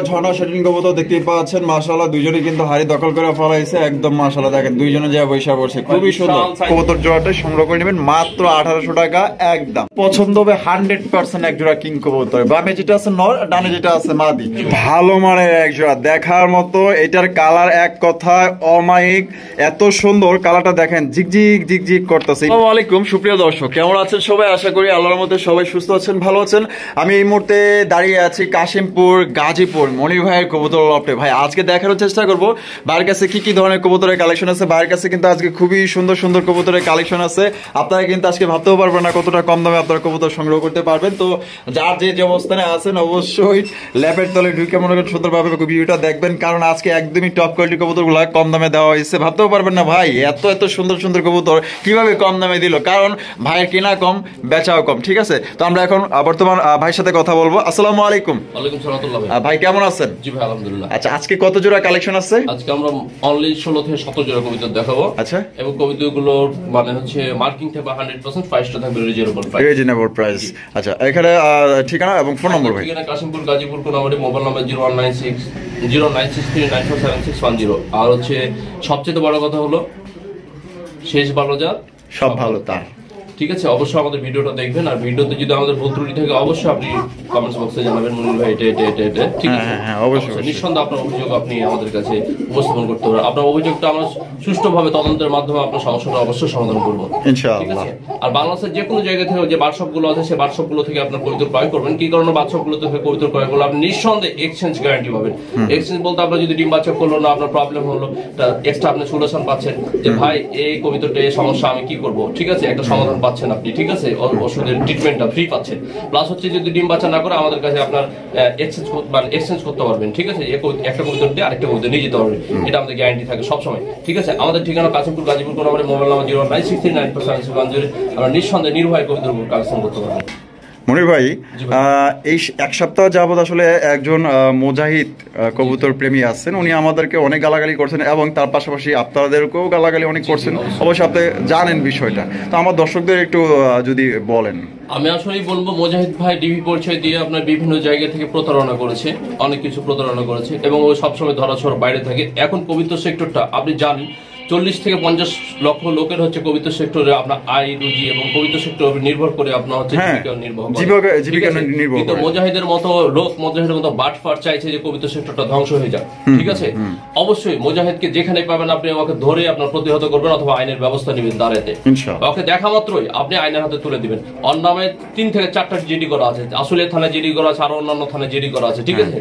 ঝর্ণা setting কবুতর দেখতেই পাচ্ছেন, মাশাআল্লাহ দুইজনে কিন্তু হাড়ি দখল করে ফেলাইছে একদম। মাশাআল্লাহ দেখেন দুইজনে যা পয়সা পড়ছে, খুবই সুন্দর। কবুতর জোড়াটা সংগ্রহ করে নেবেন মাত্র 1800 টাকা একদম। পছন্দ হবে 100% এক জোড়া কিং কবুতর। বামে যেটা আছে নর, ডানে যেটা আছে মাদি, ভালো মানের এক জোড়া দেখার মতো। এটার কালার এক কথায় অমায়িক, এত সুন্দর কালারটা দেখেন, ঝিকঝিক ঝিকঝিক করতেছে। আসসালামু আলাইকুম সুপ্রিয় দর্শক, কেমন আছেন সবাই? আশা করি আল্লাহর মধ্যে সবাই সুস্থ আছেন, ভালো আছেন। আমি এই মুহূর্তে দাঁড়িয়ে আছি কাশিমপুর গাজীপুর মনির ভাইয়ের কবুতর লফটে। ভাই আজকে দেখানোর চেষ্টা করবো ভাইয়ের কাছে কি কি ধরনের কবুতরের কালেকশন আছে। ভাইয়ের কাছে কিন্তু আজকে খুবই সুন্দর সুন্দর কবুতরের কালেকশন আছে। আপনারা কিন্তু আজকে ভাবতেও পারবেন না কতটা কম দামে আপনারা কবুতর সংগ্রহ করতে পারবেন। তো যার যে অবস্থানে আছেন অবশ্যই ল্যাপের তলে ঢুকে মনে করেন সুন্দরভাবে ভিডিওটা দেখবেন, কারণ আজকে একদমই টপ কোয়ালিটি কবুতরগুলো কম দামে দেওয়া হয়েছে। ভাবতেও পারবেন না ভাই এত এত সুন্দর সুন্দর কবুতর কিভাবে কম দামে দিল, কারণ ভাইয়ের কেনা কম বেচাও কম। ঠিক আছে, তো আমরা এখন বর্তমান ভাইয়ের সাথে কথা বলবো। আসসালামু আলাইকুম। ওয়ালাইকুম সালাম। ভাই কেমন আছেন? জি ভাই আলহামদুলিল্লাহ। আচ্ছা আজকে কত জোড়া কালেকশন আছে? আজকে আমরা অনলি 16 থেকে 17 জোড়া কবিতা দেখাবো। আচ্ছা, এবং কবিতাগুলোর মানে হচ্ছে মার্কিং থাকবে 100%, প্রাইসটা থাকবে রিজনেবল প্রাইস। আচ্ছা এখানে ঠিকানা এবং ফোন নম্বর ভাই? ঠিকানা কাশিমপুর গাজীপুর, কোন নম্বরে মোবাইল নাম্বার 0196096394710। আর হচ্ছে সবচেয়ে বড় কথা হলো শেষ ভালো যা সব ভালো তার। ঠিক আছে, অবশ্যই আমাদের ভিডিওটা দেখবেন, আর ভিডিওতে যদি আমাদের ভুল ত্রুটি থাকে অবশ্যই আপনি কমেন্টস বক্সে জানাবেন মনির ভাই এটা। ঠিক আছে, হ্যাঁ অবশ্যই নিঃসন্দেহে আপনার অভিযোগ আপনি আমাদের কাছে উপস্থাপন করতে পারেন। আপনার অভিযোগটা আমরা সুষ্ঠুভাবে তদন্তের মাধ্যমে আপনার সমস্যাটা অবশ্যই সমাধান করবো ইনশাআল্লাহ। আর বাংলাদেশের যে কোনো জায়গা থেকে যে হোয়াটসঅ্যাপ গুলো আছে সেই হোয়াটসঅ্যাপ গুলো থেকে আপনার কবিতা ক্রয় করবেন। কি কারণে হোয়াটসঅ্যাপ গুলো থেকে কবিতা ক্রয় করলে আপনি নিঃসন্দেহে এক্সচেঞ্জ গ্যারান্টি পাবেন। এক্সচেঞ্জ বলতে আপনার যদি ডিম বাচ্চা করলো না, আপনার প্রবলেম হলো, এক্সট্রা আপনি সলিউশন পাচ্ছেন যে ভাই এই কবিতাটা এই সমস্যা আমি কি করব। ঠিক আছে, একটা সমাধান পাচ্ছেন আপনি। ঠিক আছে, ওষুধের ট্রিটমেন্টটা ফ্রি পাচ্ছেন। প্লাস হচ্ছে যদি ডিম বাচ্চা না করে আমাদের কাছে আপনার এক্সচেঞ্জ করতে পারবেন। ঠিক আছে, একটা কবিতা দিয়ে আরেকটা কবিতা নিয়ে যেতে পারবেন, এটা আমাদের গ্যারান্টি থাকে সবসময়। ঠিক আছে, আমাদের ঠিকানা কাশিমপুর গাজীপুর, কোন নম্বরে মোবাইল নাম্বার 096394710। আমরা নিঃসন্দেহে নির্ভয় কবিতার উপর কালেকশন করতে পারবেন। মনির ভাই এই এক সপ্তাহ যাবত আসলে একজন মুজাহিদ কবুতর প্রেমী আছেন, উনি আমাদেরকে অনেক গালাগালি করছেন এবং তার পাশাপাশি আপনাদেরকেও গালাগালি অনেক করছেন। অবশ্যই আপনি জানেন বিষয়টা, তো আমার দর্শকদের একটু যদি বলেন। আমি আসলেই বলবো মুজাহিদ ভাই ডিবি পরিচয় দিয়ে আপনার বিভিন্ন জায়গা থেকে প্রতারণা করেছে, অনেক কিছু প্রতারণা করেছে এবং ও সবসময় ধরাছোঁয়ার বাইরে থাকে। এখন কবিতা সেক্টরটা আপনি জানেন 40 থেকে 50 লক্ষ লোকের হচ্ছে কবিতা সেক্টরে আপনার আয় রুজি এবং কবিতা সেক্টর নির্ভর করে আপনার হচ্ছে জীবিকা নির্ভর। কিন্তু মুজাহিদের মতো লোক, মুজাহিদের মতো বাটফার চাইছে যে কবিতা সেক্টরটা ধ্বংস হয়ে যাক। ঠিক আছে, অবশ্যই মুজাহিদকে যেখানে পাবেন আপনি ওকে ধরে আপনার প্রতিহত করবেন অথবা আইনের ব্যবস্থা নেবেন দাঁড়াতে। ওকে দেখা মাত্রই আপনি আইনের হাতে তুলে দিবেন। ওর নামে 3 থেকে 4টা জিডি করা আছে, আসলে থানায় জিডি করা আছে, আর অন্যান্য থানায় জিডি করা আছে। ঠিক আছে,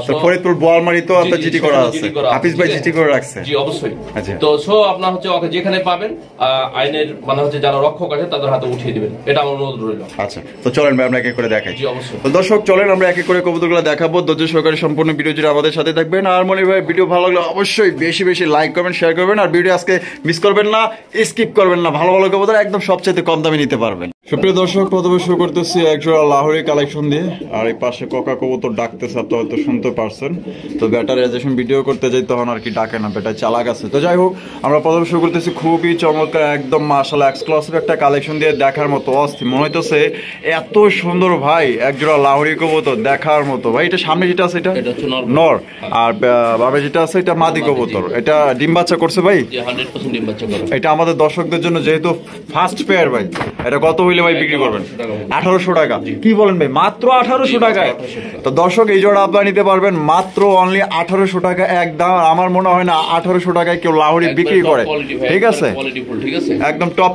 তো ফরিদপুর বোয়ালমারি তো আপনার জিডি করা আছে, হাফিজ ভাই জিডি করে রাখছে। জি অবশ্যই। তো আপনার হচ্ছে ওকে যেখানে পাবেন আইনের মানে হচ্ছে যারা রক্ষক আছে তাদের হাতে উঠিয়ে দিবেন, এটা আমার অনুরোধ রইল। আচ্ছা, তো চলেন ভাই আমরা এক এক করে দেখাই। জি অবশ্যই। তো দর্শক চলেন আমরা এক এক করে কবুতরগুলো দেখাবো। ধৈর্য সহকারে সম্পূর্ণ ভিডিও জুড়ে আমাদের সাথে থাকবেন। আর মনির ভাই ভিডিও ভালো লাগলে অবশ্যই বেশি বেশি লাইক করবেন, শেয়ার করবেন, আর ভিডিও আজকে মিস করবেন না, স্কিপ করবেন না। ভালো ভালো কবুতর একদম সবচেয়ে কম দামে নিতে পারবেন। সুপ্রিয় দর্শক, প্রথমে শুরু করতেছি একজোড়া লাহোরি কালেকশন দিয়ে। আর এই পাশে কোকা কবুতর ডাকতেছে, আপনি হয়তো শুনতে পারছেন। তো ব্যাটার রেজেশন ভিডিও করতে যাই তখন আর কি ডাকে না, ব্যাটার চালাক আছে। তো যাই হোক, আমরা প্রথমে শুরু করতেছি খুবই চমৎকার একদম মাশাআল্লাহ এক্সক্লুসিভ একটা কালেকশন দিয়ে, দেখার মতো অস্থির মনে হইতেছে। এত সুন্দর ভাই একজোড়া লাহোরি কবুতর দেখার মতো। ভাই এটা সামনে যেটা আছে এটা নর, আর বামে যেটা আছে এটা মাদি কবুতর। এটা ডিম বাচ্চা করছে ভাই? 100% ডিম বাচ্চা করে। এটা আমাদের দর্শকদের জন্য যেহেতু ফার্স্ট পেয়ার ভাই, এটা কত হইলে ভাই বিক্রি করবেন? 1800 টাকা। কি বলেন ভাই, মাত্র 1800 টাকায়? তো দর্শক এই জোড়া আপনারা নিতে পারবেন মাত্র অনলি 1800 টাকা একদম। আমার মনে হয় না 1800 টাকায় কেউ লাহোরি বিক্রি করে। ঠিক আছে, একদম টপ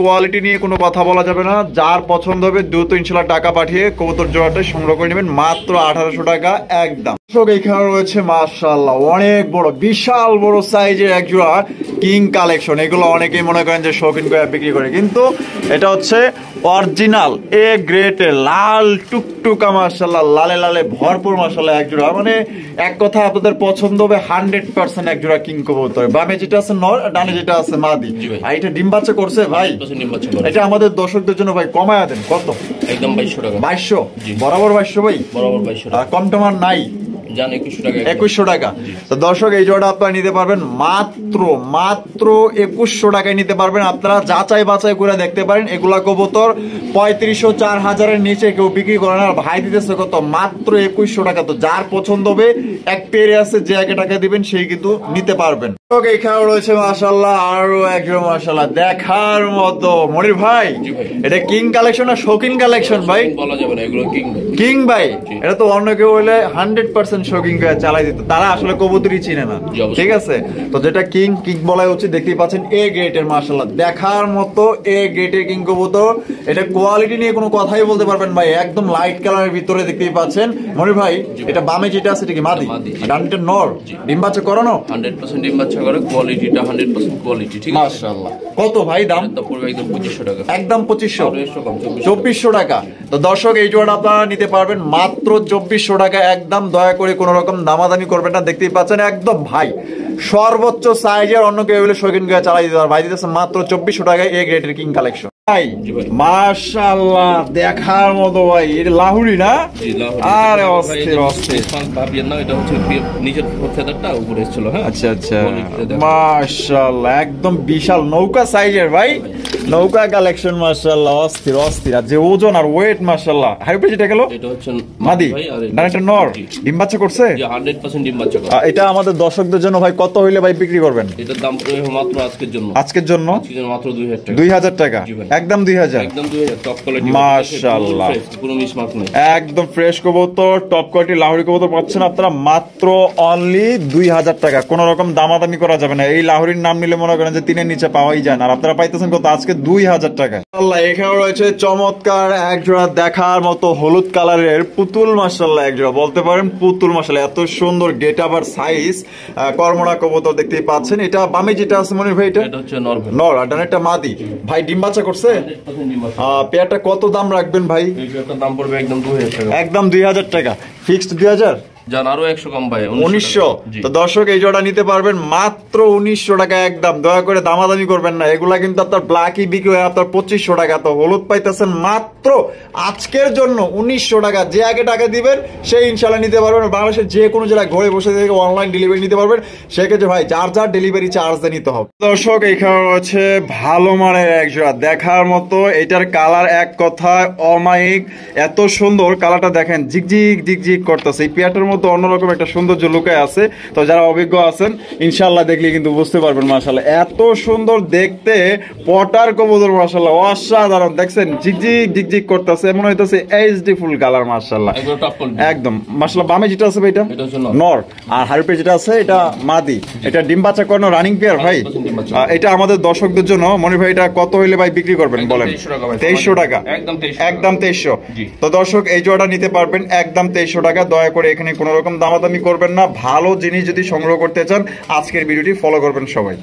কোয়ালিটি নিয়ে কোনো কথা বলা যাবে না। যার পছন্দ হবে দ্রুত ইনশাআল্লাহ টাকা পাঠিয়ে কবুতর জোড়াটা সংগ্রহ করে নেবেন মাত্র 1800 টাকা একদম। এখানে রয়েছে মাশাআল্লাহ অনেক বড় বিশাল বড় সাইজের এক জোড়া কিং কালেকশন। এগুলো অনেকেই মনে করেন যে শৌখিন করে বিক্রি করে, কিন্তু এটা হচ্ছে অরিজিনাল এ গ্রেটে লাল টুকটুকা মাশাআল্লাহ, লালে লালে ভরপুর মাশাআল্লাহ এক জোড়া। মানে এক কথা আপনাদের পছন্দ হবে 100% এক জোড়া কিং কবুতর। বামে যেটা আছে নর, ডানে যেটা আছে মাদি। আর এটা ডিম বাচ্চা করছে ভাই? এটা আমাদের দর্শকদের জন্য ভাই কমায়া দেন কত? একদম 2200 টাকা। 2200 বরাবর 2200 ভাই, বরাবর 2200 টাকা। কম টমার নাই, 2100 টাকা। তো দর্শক এই জোড়াটা আপনারা নিতে পারবেন মাত্র 2100 টাকায় নিতে পারবেন। আপনারা যাচাই বাছাই করে দেখতে পারেন। এগুলা কবুতর 3500 4000 এর নিচে কেউ বিক্রি করে না। ভাই দিতেছে কত? মাত্র 2100 টাকা। তো যার পছন্দ হবে এক পেয়ারে আছে, যে আগে টাকা দিবেন সেই কিন্তু নিতে পারবেন। এখানে রয়েছে মাশাআল্লাহ আরো একজন মাশাআল্লাহ দেখার মতো। মনির ভাই এটা কিং কালেকশন না শৌখিন কালেকশন ভাই? বলা যাবে না, এগুলো কিং ভাই। কিং ভাই এটা তো অন্য কেউ হলে 100% শৌখিন করে চালাই দিত, তারা আসলে কবুতরই চিনে না। ঠিক আছে, তো যেটা কিং কিং বলাই হচ্ছে, দেখতেই পাচ্ছেন এ গ্রেটের মাশাআল্লাহ দেখার মতো এ গ্রেটের কিং কবুতর। এটা কোয়ালিটি নিয়ে কোনো কথাই বলতে পারবেন ভাই, একদম লাইট কালারের ভিতরে দেখতেই পাচ্ছেন। মনির ভাই এটা বামে যেটা আছে এটা কি মাদি? ডানটা নর, ডিম বাচ্চা করানো? 100% ডিম বাচ্চা করে, কোয়ালিটিটা 100% কোয়ালিটি। ঠিক আছে মাশাআল্লাহ। কত ভাই দাম? তো পড়বে একদম 2500 টাকা। একদম 2500 টাকা। তো দর্শক এই জোড়া আপনারা নিতে পারবেন মাত্র 2400 টাকা একদম। দয়া করে কোনো রকম দামাদামি করবেন না, দেখতেই পাচ্ছেন একদম ভাই সর্বোচ্চ সাইজের। অন্য কেউ হলে শৌখিন করে চালাই দিতে পারে। ভাই দিতেছে মাত্র 2400 টাকায় এ গ্রেডের কিং কালেকশন। মাশাআল্লাহ দেখার মতো ভাই, এটা লাহুরি না? আরে অস্থির অস্থির। এটা হচ্ছে নিচের ফেদারটা উপরে ছিল। হ্যাঁ আচ্ছা আচ্ছা, মাশাআল্লাহ একদম বিশাল নৌকা সাইজের ভাই, নৌকা কালেকশন মাশাআল্লাহ অস্থির অস্থির। আর যে ওজন আর ওয়েট মাশাআল্লাহ। হাইপে যেটা গেল এটা হচ্ছে মাদি, ডানেটা নর, ডিম বাচ্চা করছে? 100% ডিম বাচ্চা করে। এটা আমাদের দর্শকদের জন্য ভাই কত হইলে ভাই বিক্রি করবেন? এটার দাম পড়বে মাত্র আজকের জন্য মাত্র 2000 টাকা। 2000 টাকা একদম 2000 একদম 2000 টপ কোয়ালিটি মাশাআল্লাহ, কোনো মিসমার্ক নেই, একদম ফ্রেশ কবুতর টপ কোয়ালিটি লাহোরি কবুতর পাচ্ছেন আপনারা মাত্র অনলি 2000 টাকা। কোনো রকম দামাদামি করা যাবে না। এই লাহোরির নাম নিলে মনে করেন যে 3 এর নিচে পাওয়াই যায় না, আর আপনারা পাইতেছেন কত আজকে? 2000 টাকা। আল্লাহ এখানে রয়েছে চমৎকার এক জোড়া দেখার মতো হলুদ কালারের পুতুল মাশাআল্লাহ এক জোড়া, বলতে পারেন পুতুল মাশাআল্লাহ। এত সুন্দর গেট আপ আর সাইজ, কর্মনা কবুতর দেখতেই পাচ্ছেন। এটা বামে যেটা আছে মনির ভাই এটা হচ্ছে নর, নর আর ডানেরটা মাদি। ভাই ডিম বাচ্চা করছে? পেয়ারটা কত দাম রাখবেন ভাই? এটার দাম পড়বে একদম 2000 টাকা। একদম 2000 টাকা ফিক্সড 2000। জান আরো 100 কম ভাই, 1900। তো দর্শক এই জোড়া নিতে পারবেন মাত্র 1900 টাকা একদম। দয়া করে দামাদামি করবেন না, এগুলা কিন্তু আপনার ব্ল্যাকই বিক্রি হয় আপনার 2500 টাকা। তো হলুদ পাইতেছেন মাত্র আজকের জন্য 1900 টাকা। যে আগে টাকা দিবেন সেই ইনশাল্লাহ নিতে পারবেন। বাংলাদেশের যে কোনো জায়গায় ঘরে বসে থেকে অনলাইন ডেলিভারি নিতে পারবেন। সেক্ষেত্রে ভাই যার যার ডেলিভারি চার্জ দিয়ে নিতে হবে। দর্শক এখানে রয়েছে ভালো মানের এক জোড়া দেখার মতো। এটার কালার এক কথায় অমায়িক, এত সুন্দর কালারটা দেখেন, ঝিকঝিক ঝিকঝিক করতেছে। এই পেয়ারটার মধ্যে অন্যরকম একটা সৌন্দর্য লুকায় আছে। তো যারা অভিজ্ঞ আছেন ইনশাল্লাহ দেখলে কিন্তু বুঝতে পারবেন মাশাআল্লাহ এত সুন্দর দেখতে পটার কবুতর মাশাআল্লাহ অসাধারণ। দেখছেন ঝিকঝিক ঝিকঝিক করতেছে, মনে হইতেছে এইচডি ফুল কালার মাশাআল্লাহ একদম মাশাআল্লাহ। বামে যেটা আছে ভাই এটা নর, আর হারপে যেটা আছে এটা মাদি। এটা ডিম বাচ্চা করানো রানিং পেয়ার ভাই। এটা আমাদের দর্শকদের জন্য মনির ভাই এটা কত হইলে ভাই বিক্রি করবেন বলেন? 2300 টাকা একদম 2300। তো দর্শক এই জোড়াটা নিতে পারবেন একদম 2300 টাকা। দয়া করে এখানে কোনো রকম দামাদামি করবেন না। ভালো জিনিস যদি সংগ্রহ করতে চান আজকের ভিডিওটি ফলো করবেন সবাই।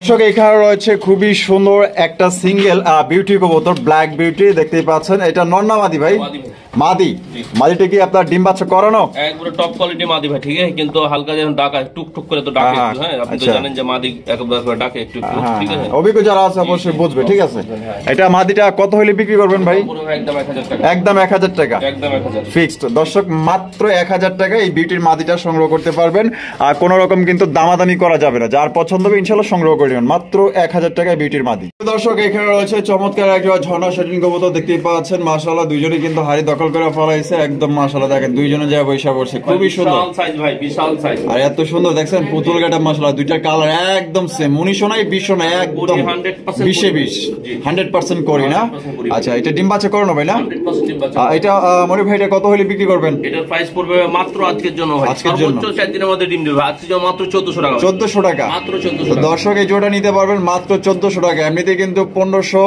দর্শক এখানে রয়েছে খুবই সুন্দর একটা সিঙ্গেল বিউটি কবুতর, ব্ল্যাক বিউটি দেখতেই পাচ্ছেন। এটা নর না মাদি ভাই? মাদি। মাদিটা কি আপনার ডিম বাচ্চা করানো? একবারে টপ কোয়ালিটি মাদি ভাই, ঠিক আছে, কিন্তু হালকা যেমন ডাকা টুক টুক করে তো ডাকে একটু। হ্যাঁ আপনি তো জানেন যে মাদি একবার ডাকে একটু, ঠিক আছে। অভিজ্ঞ যারা আছে অবশ্যই বুঝবে, ঠিক আছে। এটা মাদিটা কত হইলে বিক্রি করবেন ভাই? একদম 1000 টাকা। একদম 1000 টাকা একদম 1000 ফিক্সড। দর্শক মাত্র 1000 টাকা এই বিউটির মাদিটা সংগ্রহ করতে পারবেন। আর কোনো রকম কিন্তু দামাদামি করা যাবে না। যার পছন্দ হবে ইনশাআল্লাহ সংগ্রহ করে নেবেন মাত্র 1000 টাকায় বিউটির মাদি। দর্শক এখানে রয়েছে চমৎকার একটা ঝর্ণা সেটিং কবুতর দেখতেই পাচ্ছেন মাশাআল্লাহ। দুইজনই কিন্তু হাড়ি দখল করে ফলাইছে একদম মাশাআল্লাহ। দেখেন দুইজনে যা বৈশা পড়ছে, খুবই সুন্দর সাইজ ভাই, বিশাল সাইজ। আর এত সুন্দর দেখছেন পুতুল গাটা মাশাআল্লাহ। দুইটা কালার একদম সেম, 1900 নাই 2000 নাই, একদম 100% করি না। আচ্ছা এটা ডিম বাচ্চা করানো ভাই না? 100% ডিম বাচ্চা। এটা মনির ভাই এটা কত হলে বিক্রি করবেন? এটার প্রাইস পড়বে মাত্র আজকের জন্য ভাই, সর্বোচ্চ 4 দিনের মধ্যে ডিম দেবে। আজকে জন্য মাত্র 1400 টাকা। 1400 টাকা মাত্র 1400 টাকা। দর্শক এই জোড়া নিতে পারবেন মাত্র 1400 টাকা। এমনিতে কিন্তু 1500,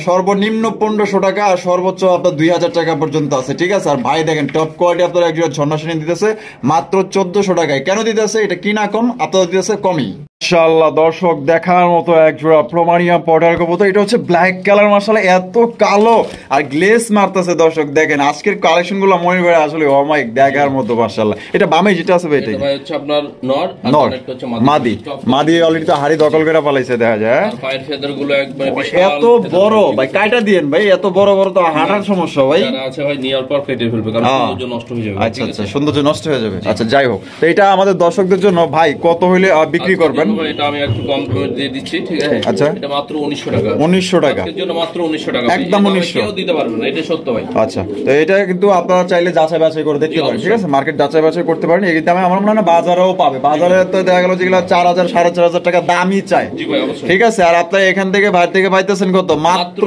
সর্বনিম্ন 1500 টাকা আর সর্বোচ্চ আপনার 2000 টাকা পর্যন্ত আছে, ঠিক আছে। আর ভাই দেখেন টপ কোয়ালিটি আপনার একজন ঝর্ণা সেটিং দিতেছে মাত্র 1400 টাকায়। কেন দিতেছে? এটা কিনা কম, আপনাদের দিতেছে কমই। মাশাআল্লাহ দর্শক দেখার মতো এক জোড়া প্রমাণিয়া পটার কবুতর। এটা হচ্ছে ব্ল্যাক কালার, মাশাআল্লাহ এত কালো আর গ্লেস মারতেছে। দর্শক দেখেন আজকের কালেকশন গুলো মনে করে আসলে অমাইক দেখার মতো মাশাআল্লাহ। এটা বামে যেটা আছে এটা ভাই হচ্ছে আপনার নর আর নর একটা হচ্ছে মাদি। মাদি অলরেডি তো হাড়ি দখল করে পালাইছে দেখা যায়। আর পায়ের ফেদার গুলো একবারে বিশাল এত বড় ভাই, কাইটা দিয়েন ভাই, এত বড় বড় তো হাঁটার সমস্যা ভাই। যারা আছে ভাই নিয়ার পর কেটে ফেলবে কারণ সৌন্দর্য নষ্ট হয়ে যাবে। আচ্ছা আচ্ছা, সৌন্দর্য নষ্ট হয়ে যাবে। আচ্ছা যাই হোক, তো এটা আমাদের দর্শকদের জন্য ভাই কত হইলে বিক্রি করবেন? এটা আমি একটু কম করে দিয়ে দিচ্ছি, ঠিক আছে? আচ্ছা, এটা মাত্র 1900 টাকা। 1900 টাকা এর জন্য মাত্র 1900 টাকা, একদম 1900 কেউ দিতে পারবে না, এটা সত্য ভাই। আচ্ছা, তো এটা কিন্তু আপনারা চাইলে যাচাই বাছাই করে দেখতে পারেন, ঠিক আছে? মার্কেট যাচাই বাছাই করতে পারেন। এই দামে আমার মনে হয় না বাজারেও পাবে। বাজারে তো দেখা গেল যেগুলো 4000 4500 টাকা দামই চাই, জি ভাই অবশ্যই, ঠিক আছে? আর আপনারা এখান থেকে বাইরে থেকে পাইতেছেন কত? মাত্র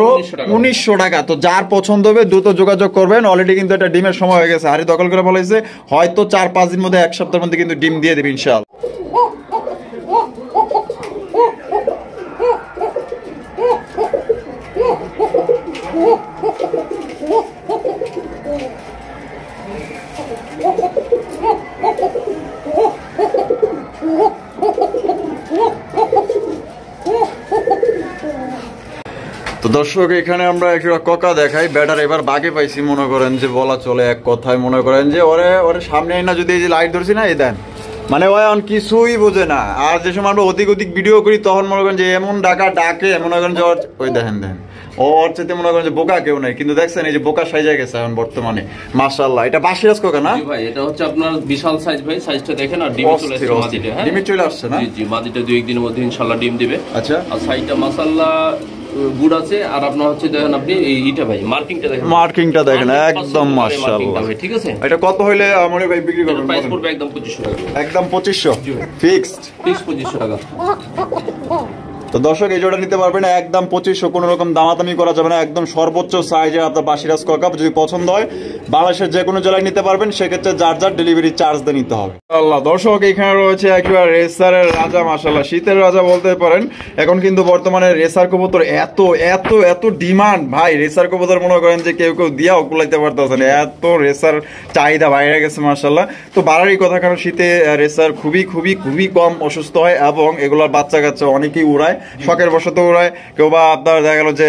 1900 টাকা। তো যার পছন্দ হবে দ্রুত যোগাযোগ করবেন। অলরেডি কিন্তু এটা ডিমের সময় হয়ে গেছে, হাড়ি দখল করে বলেছে হয়তো 4-5 দিনের মধ্যে, এক সপ্তাহের মধ্যে কিন্তু ডিম দিয়ে দেবে ইনশাআল্লাহ। তো দর্শক এখানে আমরা একটা ককা দেখাই, ব্যাটার এবার বাগে পাইছি মনে করেন যে, বলা চলে এক কথায় মনে করেন যে ওরে সামনে না যদি এই যে লাইট ধরছি না, এই দেন মানে ওই কিছুই বোঝে না। আর যে সময় আমরা অধিক ভিডিও করি তখন মনে করেন যে এমন ডাকে মনে করেন যে ওই দেখেন ওর চাইতে মনে করেন যে বোকা কেউ নাই, কিন্তু দেখছেন এই যে বোকা সাইজে গেছে এখন বর্তমানে মাশাআল্লাহ। এটা বাসিরাজ কোকা না? জি ভাই, এটা হচ্ছে আপনার বিশাল সাইজ ভাই, সাইজটা দেখেন। আর ডিমে চলে আসছে মাদিটা, হ্যাঁ ডিমে চলে আসছে না? জি জি, মাদিটা 2-1 দিনের মধ্যে ইনশাআল্লাহ ডিম দিবে। আচ্ছা, আর সাইজটা মাশাআল্লাহ গুড আছে। আর আপনার হচ্ছে দেখেন আপনি এইটা ভাই মার্কিংটা দেখেন, মার্কিংটা দেখেন একদম মাশাআল্লাহ। ঠিক আছে, এটা কত হইলে মনে ভাই বিক্রি করবেন? প্রাইস পড়বে একদম 2500 টাকা। একদম 2500 ফিক্সড, 2500 টাকা। তো দর্শক এই জোড়া নিতে পারবেন একদম 2500, কোনো রকম দামাদামি করা যাবে না। একদম সর্বোচ্চ সাইজে আপনার বাসিরাজ ককাপ যদি পছন্দ হয় বাংলাদেশের যে কোনো জেলায় নিতে পারবেন, সেক্ষেত্রে যার ডেলিভারি চার্জ দিয়ে নিতে হবে। আল্লাহ দর্শক এখানে রয়েছে একেবারে রেসারের রাজা মাশাআল্লাহ, শীতের রাজা বলতে পারেন। এখন কিন্তু বর্তমানে রেসার কবুতর এত এত এত ডিমান্ড ভাই। রেসার কবুতর মনে করেন যে কেউ দিয়াও কুলাইতে পারতেছে না, এত রেসার চাহিদা বাইরে গেছে মাশাআল্লাহ। তো বাড়ারই কথা, কারণ শীতে রেসার খুবই খুবই খুবই কম অসুস্থ হয় এবং এগুলোর বাচ্চা কাচ্চা অনেকেই উড়ায়, শখের বশত উড়ায়, কেউ বা আপনার দেখা গেল যে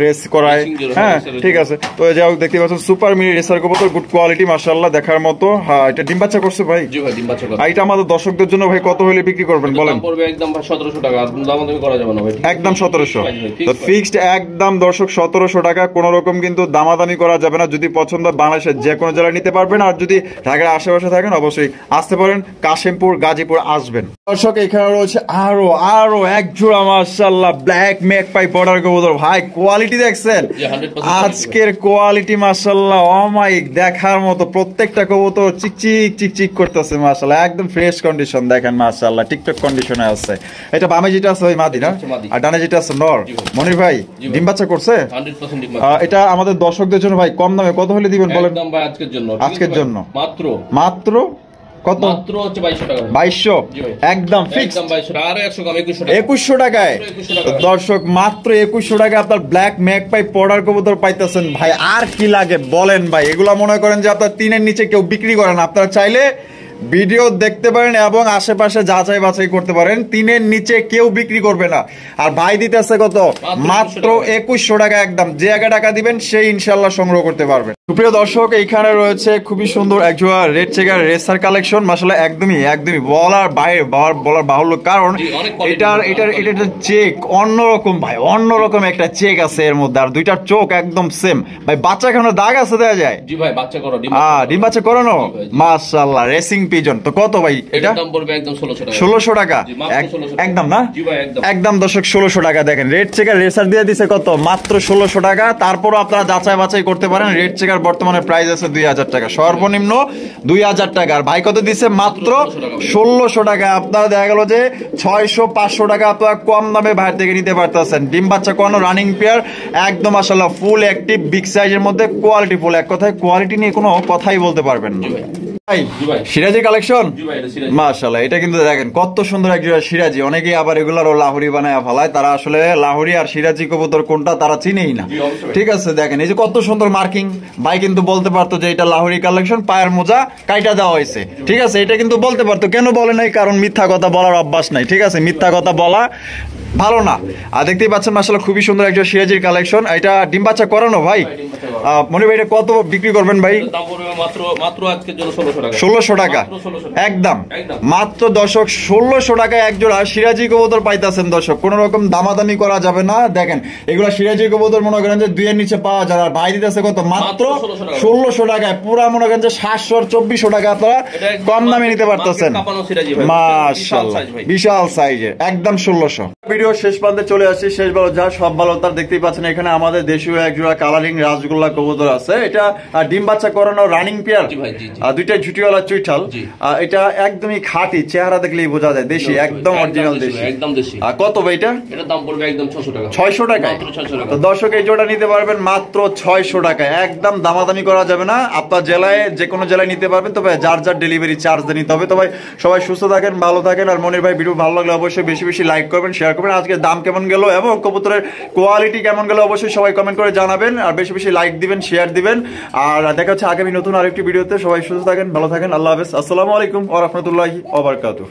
রেস করায়। হ্যাঁ ঠিক আছে, তো যাই হোক দেখতে পাচ্ছেন সুপার মিনি রেসার কবুতর, গুড কোয়ালিটি মাশাআল্লাহ দেখার মতো। হ্যাঁ, এটা ডিম বাচ্চা করছে ভাই? জি ভাই ডিম বাচ্চা করছে। এটা আমাদের দর্শকদের জন্য ভাই কত হলে বিক্রি করবেন বলেন? পড়বে একদম 1700 টাকা, দামাদামি করা যাবে না ভাই, একদম 1700। তো ফিক্সড একদম দর্শক 1700 টাকা, কোনো রকম কিন্তু দামাদামি করা যাবে না। যদি পছন্দ বাংলাদেশের যে কোনো জেলায় নিতে পারবেন। আর যদি ঢাকার আশেপাশে থাকেন অবশ্যই আসতে পারেন, কাশিমপুর গাজীপুর আসবেন। দর্শক এখানে রয়েছে আরো এক জোড়া মাশাআল্লাহ ব্ল্যাক ম্যাকপাই বর্ডার কবুতর। ভাই কোয়ালিটি দেখছেন আজকের কোয়ালিটি মাশাআল্লাহ অমাইক দেখার মতো। প্রত্যেকটা কবুতর চিকচিক চিকচিক করতেছে মাশাআল্লাহ, একদম ফ্রেশ কন্ডিশন দেখেন মাশাআল্লাহ, টিকটক কন্ডিশনে আছে। এটা বামে যেটা আছে ওই মাদি না, আর ডানে যেটা আছে নর। মনির ভাই ডিম বাচ্চা করছে 100% ডিম বাচ্চা। এটা আমাদের দর্শকদের জন্য ভাই কম দামে কত হলে দিবেন বলেন? একদম ভাই আজকের জন্য মাত্র কত? মাত্র হচ্ছে 2200 টাকা। 2200 একদম ফিক্সড, একদম 2200 আর 100 কম 2100 টাকায়। দর্শক মাত্র 2100 টাকায় আপনার ব্ল্যাক ম্যাকপাই পর্ডার কবুতর পাইতেছেন ভাই। আর কি লাগে বলেন ভাই? এগুলা মনে করেন যে আপনার 3 এর নিচে কেউ বিক্রি করে না। আপনারা চাইলে ভিডিও দেখতে পারেন এবং আশেপাশে যাচাই বাছাই করতে পারেন, 3 এর নিচে কেউ বিক্রি করবে না। আর ভাই দিতেছে কত? মাত্র 2100 টাকা। একদম যে আগে টাকা দিবেন সেই ইনশাআল্লাহ সংগ্রহ করতে পারবেন। সুপ্রিয় দর্শক এইখানে রয়েছে খুবই সুন্দর এক জোড়া রেড চেকার রেসার কালেকশন মাশাআল্লাহ, একদমই বলার বাইরে, বলার বাহুল্য। কারণ এটার চেক অন্যরকম ভাই, অন্যরকম একটা চেক আছে এর মধ্যে। আর দুইটার চোখ একদম সেম ভাই। বাচ্চা এখানে দাগ আছে দেয়া যায়? জি ভাই বাচ্চা করো, ডিম বাচ্চা করানো মাশাআল্লাহ। Racing pigeon. তো কত ভাই এটা? দাম পড়বে একদম 1600 টাকা। 1600 টাকা একদম না? জি ভাই একদম। একদম দর্শক 1600 টাকা। দেখেন রেড চেকার রেসার দিয়ে দিছে কত? মাত্র 1600 টাকা। তারপরও আপনারা যাচাই বাছাই করতে পারেন। রেড চেকার বর্তমানে প্রাইস আছে 2000 টাকা, সর্বনিম্ন 2000 টাকা। আর ভাই কত দিছে? মাত্র 1600 টাকা। আপনারা দেখা গেল যে 600-500 টাকা আপনারা কম দামে বাইরে থেকে নিতে পারতেছেন। ডিম বাচ্চা কোনো রানিং পেয়ার একদম মাশাআল্লাহ ফুল অ্যাক্টিভ বিগ সাইজের মধ্যে কোয়ালিটি ফুল। এক কথায় কোয়ালিটি নিয়ে কোনো কথাই বলতে পারবেন না। সিরাজি কালেকশন মাশাআল্লাহ, এটা কিন্তু দেখেন কত সুন্দর একটা সিরাজি। অনেকেই আবার এগুলারও লাহোরি বানায় ফেলায়, তারা আসলে লাহোরি আর সিরাজি কবুতর কোনটা তারা চিনেই না। ঠিক আছে, দেখেন এই যে কত সুন্দর মার্কিং। ভাই কিন্তু বলতে পারতো যে এটা লাহোরি কালেকশন, পায়ের মোজা কাইটা দেওয়া হয়েছে। ঠিক আছে, এটা কিন্তু বলতে পারতো, কেন বলে নাই? কারণ মিথ্যা কথা বলার অভ্যাস নাই। ঠিক আছে, মিথ্যা কথা বলা ভালো না। আর দেখতেই পাচ্ছেন মাশাআল্লাহ খুবই সুন্দর একটা সিরাজির কালেকশন। এটা ডিম বাচ্চা করানো ভাই। মনির ভাই এটা কত বিক্রি করবেন ভাই? আজকের জন্য 1600 টাকা একদম, মাত্র দর্শক 1600 টাকায় এক জোড়া সিরাজি কবুতর পাইতেছেন দর্শক। কোন রকম দামাদামি করা যাবে না। দেখেন এগুলা সিরাজি কবুতর মনে করেন যে 2 এর নিচে পাওয়া যায়, আর ভাই দিতেছে কত? মাত্র 1600 টাকায়। পুরা মনে করেন যে 700-2400 টাকা আপনারা কম দামে নিতে পারতেছেন। মাশাআল্লাহ বিশাল সাইজের, একদম 1600। ভিডিও শেষ প্রান্তে চলে আসছি। শেষ ভালো যা সব ভালো তার। দেখতেই পাচ্ছেন এখানে আমাদের দেশীয় এক জোড়া কালারিং রাজগোল্লা কবুতর আছে। এটা ডিম বাচ্চা করানো রানিং পেয়ার, দুইটা ঝুটিওয়ালা চুইঠাল। এটা একদমই খাঁটি, চেহারা দেখলেই বোঝা যায় দেশি, একদম অরিজিনাল দেশি, একদম দেশি। কত ভাই এটা? এটার দাম পড়বে একদম 600 টাকা। 600 টাকায় তো দর্শক এই জোড়া নিতে পারবেন মাত্র 600 টাকায়। একদম দামাদামি করা যাবে না। আপনার জেলায় যে কোনো জেলায় নিতে পারবেন, তবে যার যার ডেলিভারি চার্জ দিয়ে নিতে হবে। তবে সবাই সুস্থ থাকেন, ভালো থাকেন। আর মনির ভাই ভিডিও ভালো লাগলে অবশ্যই বেশি বেশি লাইক করবেন, শেয়ার করবেন। আজকে দাম কেমন গেল এবং কবুতরের কোয়ালিটি কেমন গেল অবশ্যই সবাই কমেন্ট করে জানাবেন, আর বেশি বেশি লাইক দিবেন, শেয়ার দিবেন। আর দেখা হচ্ছে আগামী নতুন আরেকটি ভিডিওতে। সবাই সুস্থ থাকেন, ভালো থাকেন। আল্লাহ হাফেজ। আসসালামু আলাইকুম ওয়া রাহমাতুল্লাহি ওয়া বারাকাতুহু।